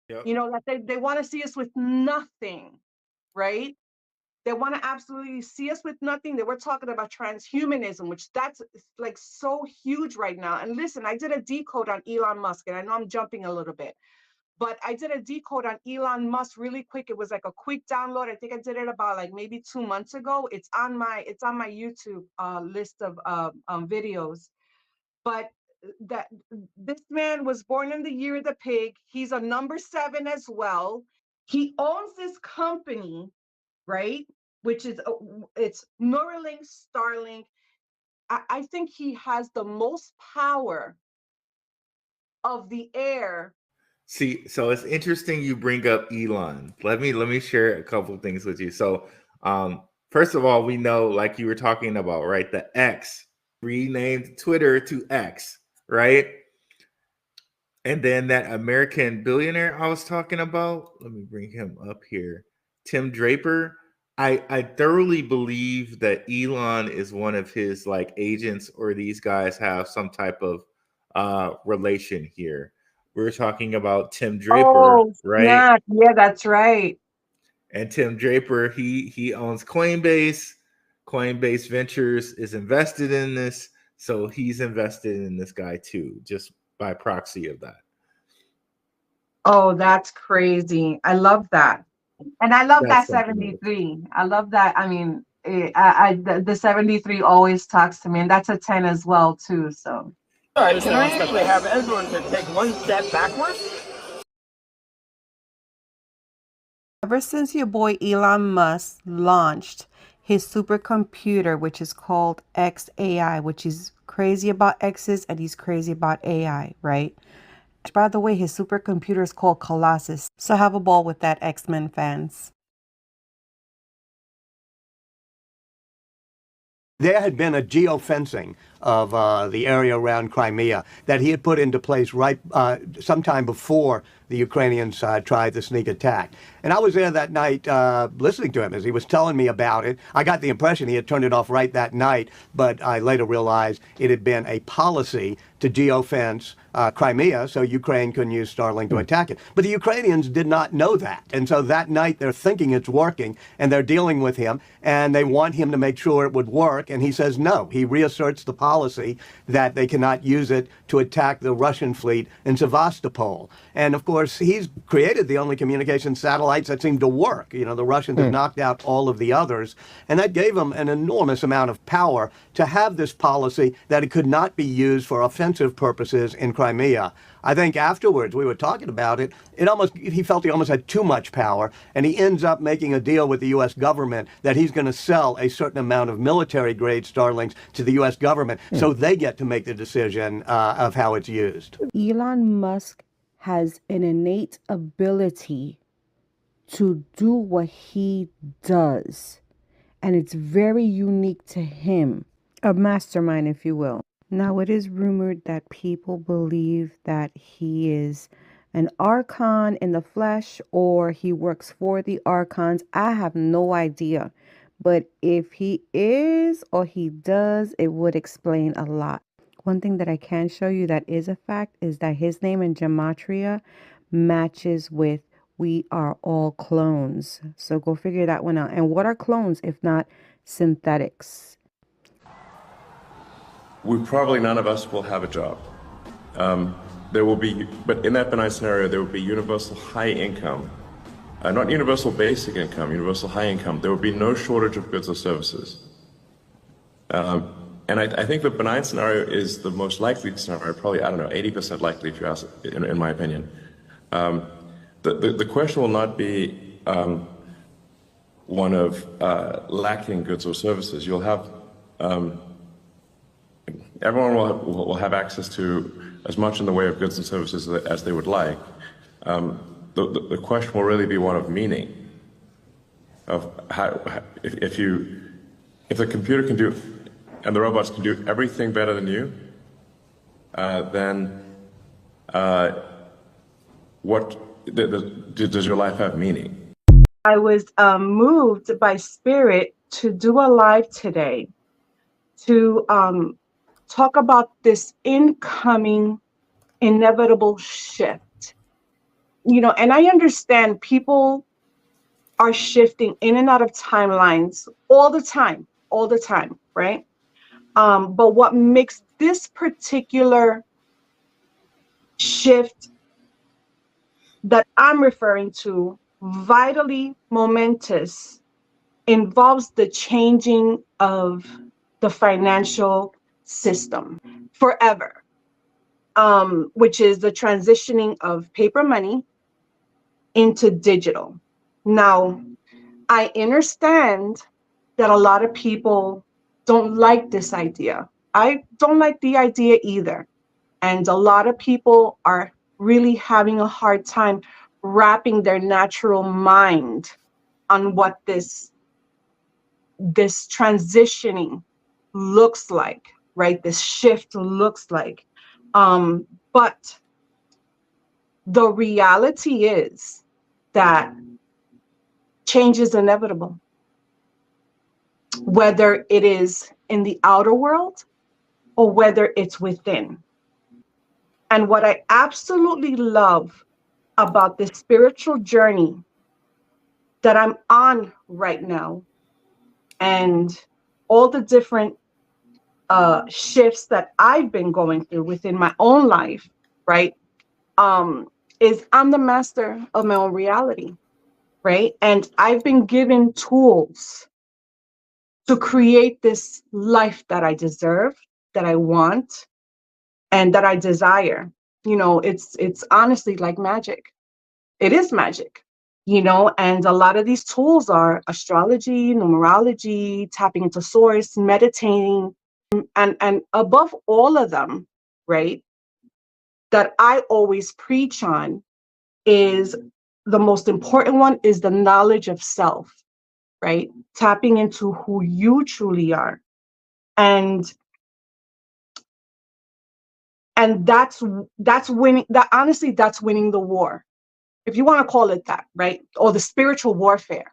Yep. You know, that they want to see us with nothing, right? They want to absolutely see us with nothing. They were talking about transhumanism, which that's like so huge right now. And listen, I did a decode on Elon Musk, and I know I'm jumping a little bit, but I did a decode on Elon Musk really quick. It was like a quick download. I think I did it about like maybe 2 months ago. It's on my YouTube list of videos. But that this man was born in the year of the pig. He's a number 7 as well. He owns this company, right? Which is it's Neuralink, Starlink. I think he has the most power of the air. See, so it's interesting you bring up Elon. Let me share a couple of things with you. So, first of all, we know, like you were talking about, right? The X renamed Twitter to X, right? And then that American billionaire I was talking about, let me bring him up here. Tim Draper. I thoroughly believe that Elon is one of his like agents, or these guys have some type of relation here. We're talking about Tim Draper, Oh, right? snap. Yeah, that's right. And Tim Draper, he owns Coinbase. Coinbase Ventures is invested in this, so he's invested in this guy too, just by proxy of that. Oh, that's crazy. I love that. And I love That's that something else. 73. I love that. I mean, the 73 always talks to me, and that's a 10 as well too. So Can I actually have everyone to take one step backwards? Ever since your boy Elon Musk launched his supercomputer, which is called XAI, which is crazy about X's and he's crazy about AI, right? By the way, his supercomputer is called Colossus. So have a ball with that, X-Men fans. There had been a geofencing of the area around Crimea that he had put into place right sometime before the Ukrainians tried the sneak attack. And I was there that night listening to him as he was telling me about it. I got the impression he had turned it off right that night, but I later realized it had been a policy to geofence Crimea so Ukraine couldn't use Starlink to attack it. But the Ukrainians did not know that. And so that night they're thinking it's working and they're dealing with him and they want him to make sure it would work. And he says no. He reasserts the policy that they cannot use it to attack the Russian fleet in Sevastopol. And of course, he's created the only communication satellites that seem to work. You know, the Russians have knocked out all of the others. And that gave him an enormous amount of power to have this policy that it could not be used for offensive purposes in Crimea. I think afterwards, we were talking about it, he felt he almost had too much power, and he ends up making a deal with the U.S. government that he's going to sell a certain amount of military-grade Starlinks to the U.S. government so they get to make the decision of how it's used. Elon Musk has an innate ability to do what he does, and it's very unique to him. A mastermind, if you will. Now, it is rumored that people believe that he is an archon in the flesh or he works for the archons. I have no idea. But if he is or he does, it would explain a lot. One thing that I can show you that is a fact is that his name in gematria matches with "we are all clones." So go figure that one out. And what are clones if not synthetics? Probably none of us will have a job. There will be, but in that benign scenario, there will be universal high income, not universal basic income, universal high income. There will be no shortage of goods or services. And I think the benign scenario is the most likely scenario, probably, 80% likely if you ask, in my opinion. The question will not be one of lacking goods or services. You'll have everyone will have access to as much in the way of goods and services as they would like. The question will really be one of meaning, of how, if the computer can do, and the robots can do everything better than you, then does your life have meaning? I was moved by spirit to do a live today to talk about this incoming inevitable shift. and I understand people are shifting in and out of timelines all the time, right? But what makes this particular shift that I'm referring to vitally momentous involves the changing of the financial system forever, which is the transitioning of paper money into digital. Now, I understand that a lot of people don't like this idea. I don't like the idea either. And a lot of people are really having a hard time wrapping their natural mind on what this transitioning looks like, right? This shift looks like. But the reality is that change is inevitable, whether it is in the outer world or whether it's within. And what I absolutely love about this spiritual journey that I'm on right now, and all the different shifts that I've been going through within my own life, right? Is I'm the master of my own reality, right? And I've been given tools to create this life that I deserve, that I want, and that I desire. It's honestly like magic. It is magic, and a lot of these tools are astrology, numerology, tapping into source, meditating, and above all of them, right, that I always preach on is the most important one is the knowledge of self, right? Tapping into who you truly are. And that's winning. That honestly, that's winning the war, if you want to call it that, right? Or the spiritual warfare,